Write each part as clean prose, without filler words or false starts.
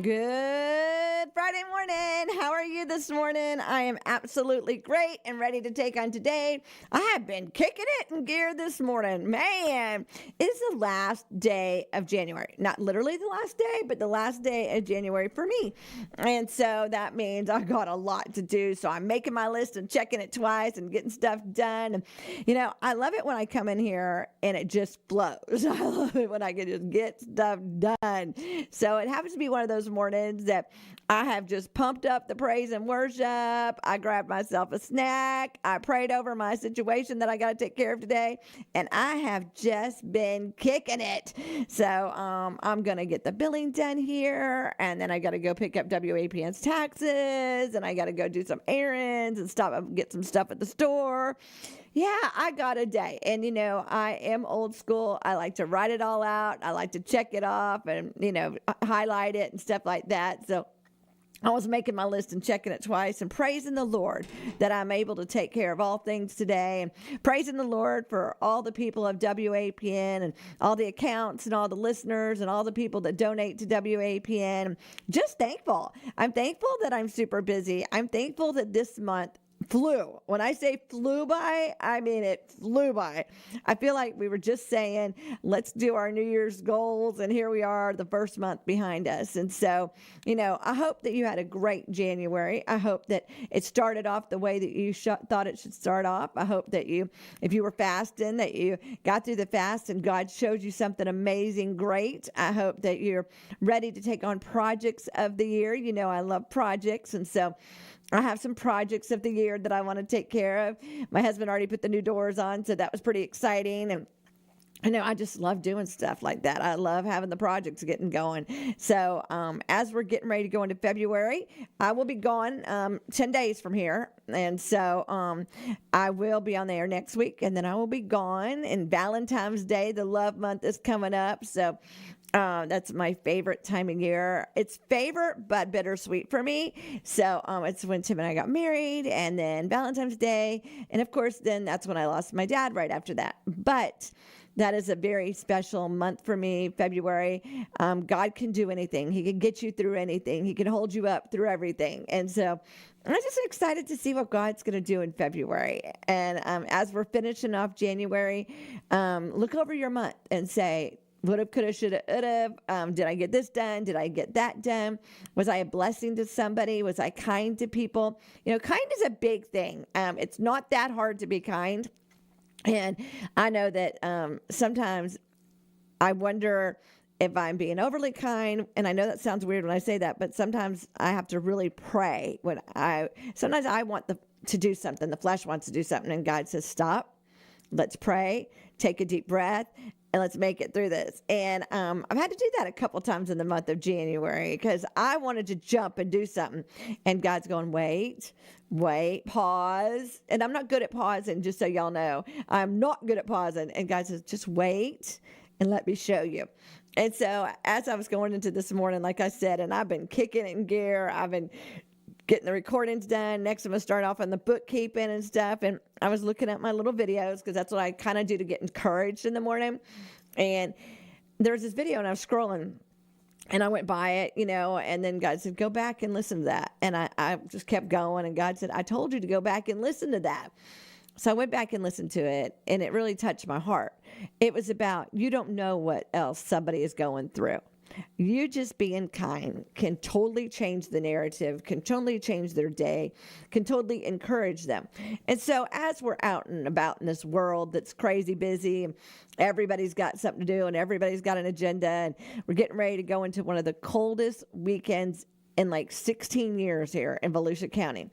Good Friday morning. How are you this morning? I am absolutely great and ready to take on today. I have been kicking it in gear this morning. Man, it's the last day of January. Not literally the last day, but the last day of January for me. And so that means I got a lot to do. So I'm making my list and checking it twice and getting stuff done. And, I love it when I come in here and it just flows. I love it when I can just get stuff done. So it happens to be one of those mornings that I have just pumped up the praise and worship. I grabbed myself a snack. I prayed over my situation that I got to take care of today. And I have just been kicking it. So I'm going to get the billing done here. And then I got to go pick up WAPN's taxes. And I got to go do some errands and stop and get some stuff at the store. Yeah, I got a day. And, I am old school. I like to write it all out. I like to check it off and, highlight it and stuff like that. So I was making my list and checking it twice and praising the Lord that I'm able to take care of all things today, and praising the Lord for all the people of WAPN and all the accounts and all the listeners and all the people that donate to WAPN. Just thankful. I'm thankful that I'm super busy. I'm thankful that this month flew. When I say flew by, I mean it flew by. I feel like we were just saying, let's do our New Year's goals, and here we are, the first month behind us. And so, I hope that you had a great January. I hope that it started off the way that you thought it should start off. I hope that if you were fasting, that you got through the fast and God showed you something amazing, great. I hope that you're ready to take on projects of the year. I love projects, and so I have some projects of the year that I want to take care of. My husband already put the new doors on, so that was pretty exciting. And I just love doing stuff like that. I love having the projects getting going. So as we're getting ready to go into February, I will be gone 10 days from here. And so I will be on the air next week, and then I will be gone. And Valentine's Day, the love month, is coming up. So that's my favorite time of year. It's favorite, but bittersweet for me. So it's when Tim and I got married, and then Valentine's Day. And of course, then that's when I lost my dad right after that. But that is a very special month for me, February. God can do anything. He can get you through anything. He can hold you up through everything. And so I'm just excited to see what God's going to do in February. And as we're finishing off January, look over your month and say, would have, could have, should have, would have. Did I get this done? Did I get that done? Was I a blessing to somebody? Was I kind to people? Kind is a big thing. It's not that hard to be kind. And I know that sometimes I wonder if I'm being overly kind. And I know that sounds weird when I say that, but sometimes I have to really pray sometimes I want to do something. The flesh wants to do something, and God says, stop, let's pray, take a deep breath, and let's make it through this. And I've had to do that a couple times in the month of January because I wanted to jump and do something. And God's going, wait, pause. And I'm not good at pausing, just so y'all know. I'm not good at pausing. And God says, just wait and let me show you. And so as I was going into this morning, like I said, and I've been kicking it in gear, I've been getting the recordings done. Next, I'm going to start off on the bookkeeping and stuff. And I was looking at my little videos because that's what I kind of do to get encouraged in the morning. And there was this video, and I was scrolling, and I went by it, and then God said, go back and listen to that. And I just kept going, and God said, I told you to go back and listen to that. So I went back and listened to it, and it really touched my heart. It was about, you don't know what else somebody is going through. You just being kind can totally change the narrative, can totally change their day, can totally encourage them. And so as we're out and about in this world that's crazy busy, and everybody's got something to do and everybody's got an agenda, and we're getting ready to go into one of the coldest weekends in like 16 years here in Volusia County.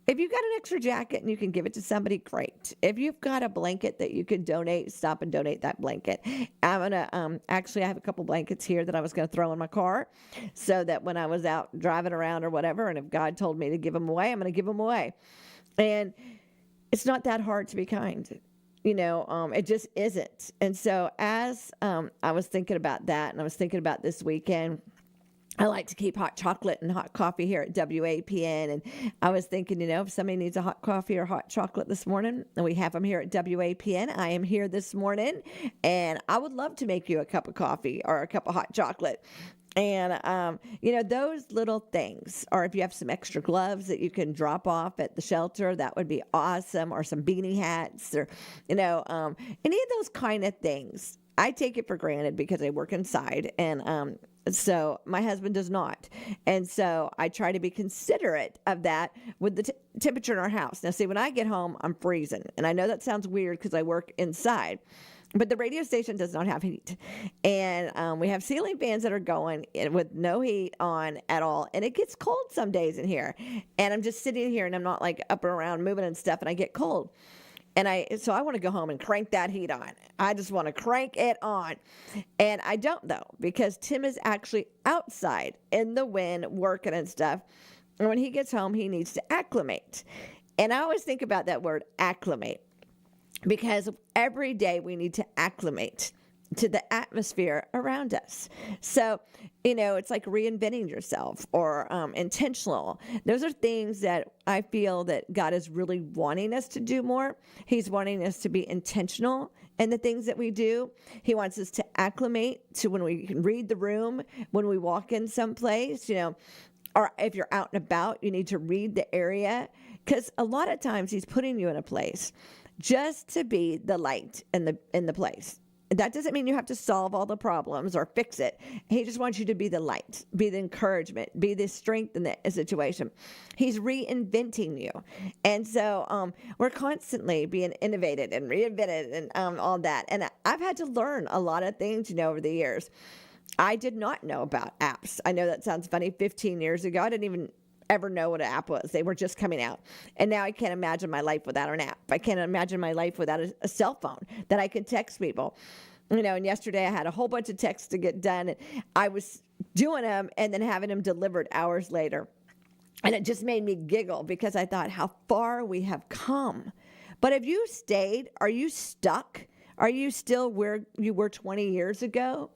If you've got an extra jacket and you can give it to somebody, great. If you've got a blanket that you can donate, stop and donate that blanket. I'm going to, actually, I have a couple blankets here that I was going to throw in my car so that when I was out driving around or whatever, and if God told me to give them away, I'm going to give them away. And it's not that hard to be kind. It just isn't. And so as I was thinking about that, and I was thinking about this weekend, I like to keep hot chocolate and hot coffee here at WAPN. And I was thinking, if somebody needs a hot coffee or hot chocolate this morning, and we have them here at WAPN, I am here this morning, and I would love to make you a cup of coffee or a cup of hot chocolate. And, those little things, or if you have some extra gloves that you can drop off at the shelter, that would be awesome, or some beanie hats, or, any of those kind of things. I take it for granted because I work inside, and so my husband does not. And so I try to be considerate of that with the temperature in our house. Now, see, when I get home, I'm freezing. And I know that sounds weird because I work inside. But the radio station does not have heat. And we have ceiling fans that are going with no heat on at all. And it gets cold some days in here. And I'm just sitting here and I'm not like up and around moving and stuff, and I get cold. So I want to go home and crank that heat on. I just want to crank it on. And I don't, though, because Tim is actually outside in the wind working and stuff. And when he gets home, he needs to acclimate. And I always think about that word acclimate, because every day we need to acclimate to the atmosphere around us. So, it's like reinventing yourself, or intentional. Those are things that I feel that God is really wanting us to do more. He's wanting us to be intentional in the things that we do. He wants us to acclimate to when we can read the room, when we walk in someplace, or if you're out and about, you need to read the area, because a lot of times he's putting you in a place just to be the light in the place. That doesn't mean you have to solve all the problems or fix it. He just wants you to be the light, be the encouragement, be the strength in the situation. He's reinventing you. And so we're constantly being innovated and reinvented and all that. And I've had to learn a lot of things, over the years. I did not know about apps. I know that sounds funny. 15 years ago, I didn't even ever know what an app was. They were just coming out. And now I can't imagine my life without an app. I can't imagine my life without a cell phone that I can text people. And yesterday I had a whole bunch of texts to get done, and I was doing them and then having them delivered hours later. And it just made me giggle because I thought how far we have come. But have you stayed? Are you stuck? Are you still where you were 20 years ago?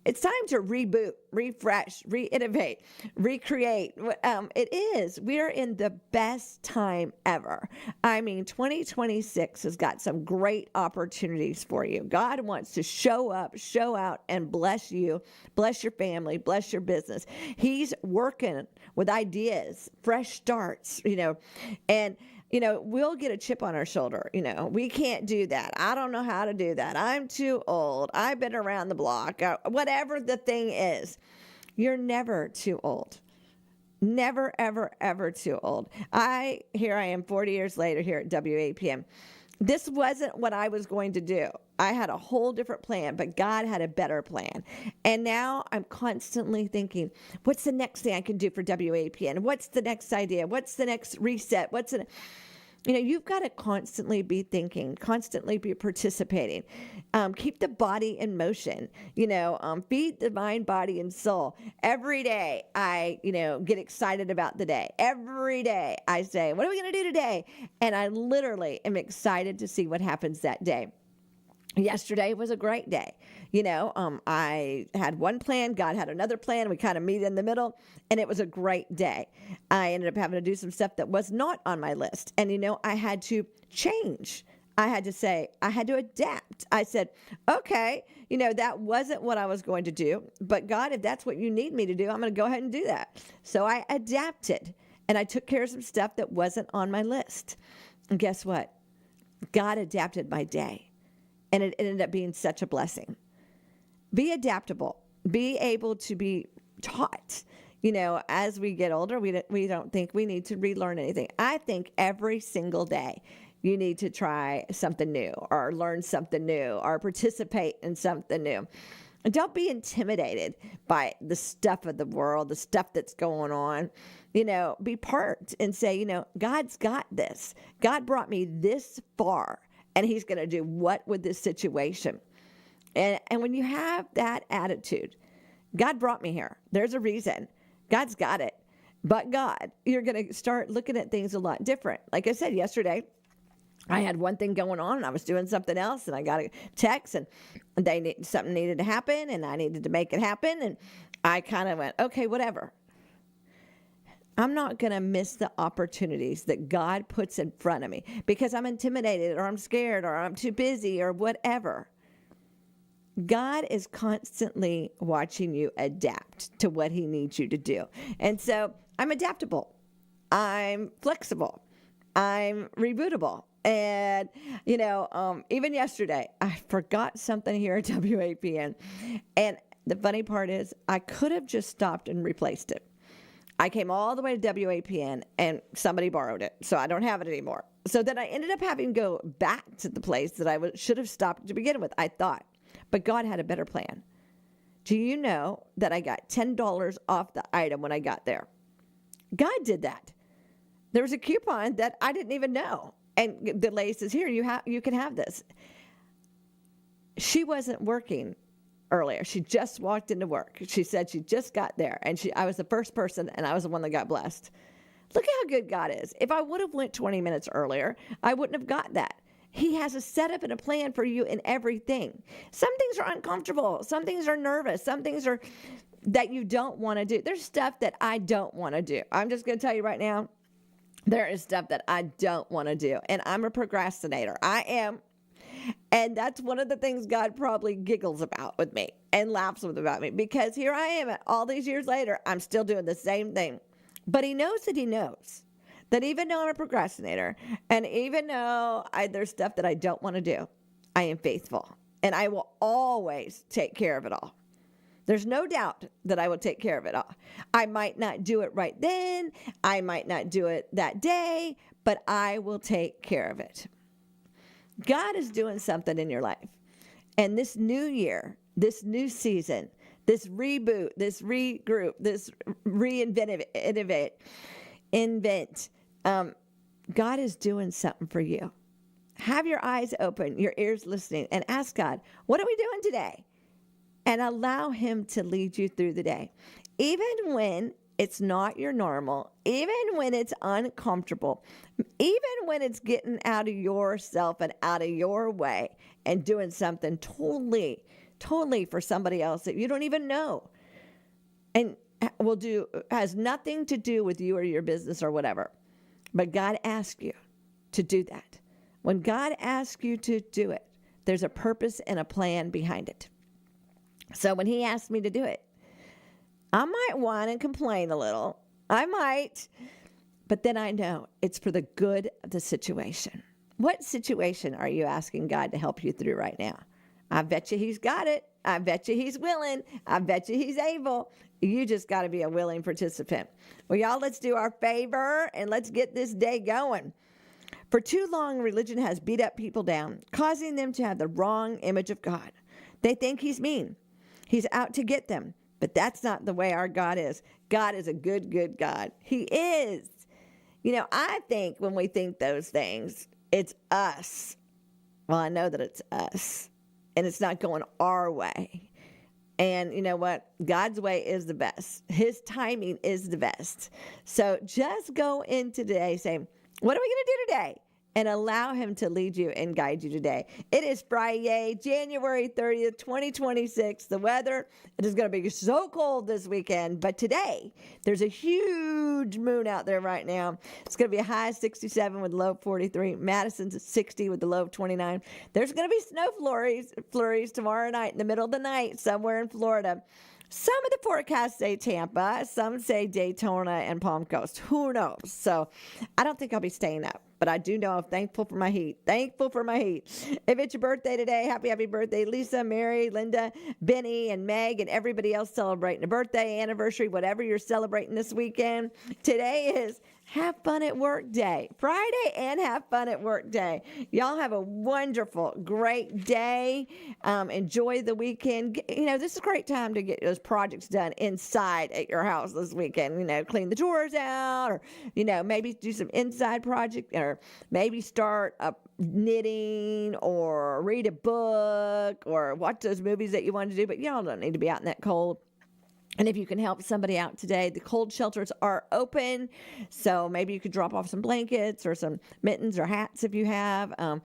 It's time to reboot, refresh, re-innovate, recreate. It is. We're in the best time ever. 2026 has got some great opportunities for you. God wants to show up, show out, and bless you, bless your family, bless your business. He's working with ideas, fresh starts, and we'll get a chip on our shoulder. We can't do that. I don't know how to do that. I'm too old. I've been around the block. Whatever the thing is, you're never too old. Never, ever, ever too old. Here I am 40 years later here at WAPN. This wasn't what I was going to do. I had a whole different plan, but God had a better plan. And now I'm constantly thinking, what's the next thing I can do for WAPN? What's the next idea? What's the next reset? You've got to constantly be thinking, constantly be participating. Keep the body in motion, feed the mind, body, and soul. Every day I, get excited about the day. Every day I say, what are we going to do today? And I literally am excited to see what happens that day. Yesterday was a great day. I had one plan. God had another plan. We kind of meet in the middle, and it was a great day. I ended up having to do some stuff that was not on my list. And, I had to change. I had to adapt. I said, okay, that wasn't what I was going to do. But God, if that's what you need me to do, I'm going to go ahead and do that. So I adapted, and I took care of some stuff that wasn't on my list. And guess what? God adapted my day. And it ended up being such a blessing. Be adaptable. Be able to be taught. As we get older, we don't think we need to relearn anything. I think every single day you need to try something new or learn something new or participate in something new. And don't be intimidated by the stuff of the world, the stuff that's going on. Be part and say, God's got this. God brought me this far. And he's going to do what with this situation? And when you have that attitude, God brought me here. There's a reason. God's got it. But God, you're going to start looking at things a lot different. Like I said yesterday, I had one thing going on and I was doing something else and I got a text and something needed to happen and I needed to make it happen. And I kind of went, okay, whatever. I'm not going to miss the opportunities that God puts in front of me because I'm intimidated or I'm scared or I'm too busy or whatever. God is constantly watching you adapt to what he needs you to do. And so I'm adaptable. I'm flexible. I'm rebootable. And, even yesterday, I forgot something here at WAPN. And the funny part is I could have just stopped and replaced it. I came all the way to WAPN and somebody borrowed it. So I don't have it anymore. So then I ended up having to go back to the place that I should have stopped to begin with, I thought. But God had a better plan. Do you know that I got $10 off the item when I got there? God did that. There was a coupon that I didn't even know. And the lady says, here, you can have this. She wasn't working earlier. She just walked into work. She said she just got there. And I was the first person, and I was the one that got blessed. Look at how good God is. If I would have went 20 minutes earlier, I wouldn't have got that. He has a setup and a plan for you in everything. Some things are uncomfortable. Some things are nervous. Some things are that you don't want to do. There's stuff that I don't want to do. I'm just going to tell you right now, there is stuff that I don't want to do. And I'm a procrastinator. I am. And that's one of the things God probably giggles about with me and laughs with about me. Because here I am, all these years later, I'm still doing the same thing. But he knows that he knows. That even though I'm a procrastinator, and even though there's stuff that I don't want to do, I am faithful. And I will always take care of it all. There's no doubt that I will take care of it all. I might not do it right then. I might not do it that day, but I will take care of it. God is doing something in your life. And this new year, this new season, this reboot, this regroup, this invent, God is doing something for you. Have your eyes open, your ears listening, and ask God, what are we doing today? And allow him to lead you through the day. Even when it's not your normal, even when it's uncomfortable, even when it's getting out of yourself and out of your way and doing something totally for somebody else that you don't even know and has nothing to do with you or your business or whatever. But God asks you to do that. When God asks you to do it, there's a purpose and a plan behind it. So when he asked me to do it, I might whine and complain a little. I might. But then I know it's for the good of the situation. What situation are you asking God to help you through right now? I bet you he's got it. I bet you he's willing. I bet you he's able. You just got to be a willing participant. Well, y'all, let's do our favor and let's get this day going. For too long, religion has beat up people down, causing them to have the wrong image of God. They think he's mean. He's out to get them. But that's not the way our God is. God is a good, good God. He is. I think when we think those things, it's us. Well, I know that it's us. And it's not going our way. And you know what? God's way is the best. His timing is the best. So just go in today saying, what are we going to do today? And allow him to lead you and guide you today. It is Friday, January 30th, 2026. The weather, it is going to be so cold this weekend. But today, there's a huge moon out there right now. It's going to be a high of 67 with a low of 43. Madison's at 60 with the low of 29. There's going to be snow flurries tomorrow night in the middle of the night somewhere in Florida. Some of the forecasts say Tampa. Some say Daytona and Palm Coast. Who knows? So I don't think I'll be staying up. But I do know I'm thankful for my heat. Thankful for my heat. If it's your birthday today, happy birthday, Lisa, Mary, Linda, Benny, and Meg, and everybody else celebrating a birthday, anniversary, whatever you're celebrating this weekend. Today is Have Fun at Work Day. Friday and Have Fun at Work Day. Y'all have a wonderful, great day. Enjoy the weekend. This is a great time to get those projects done inside at your house this weekend. Clean the drawers out or, maybe do some inside project or maybe start knitting or read a book or watch those movies that you want to do. But y'all don't need to be out in that cold. And if you can help somebody out today, the cold shelters are open. So maybe you could drop off some blankets or some mittens or hats if you have.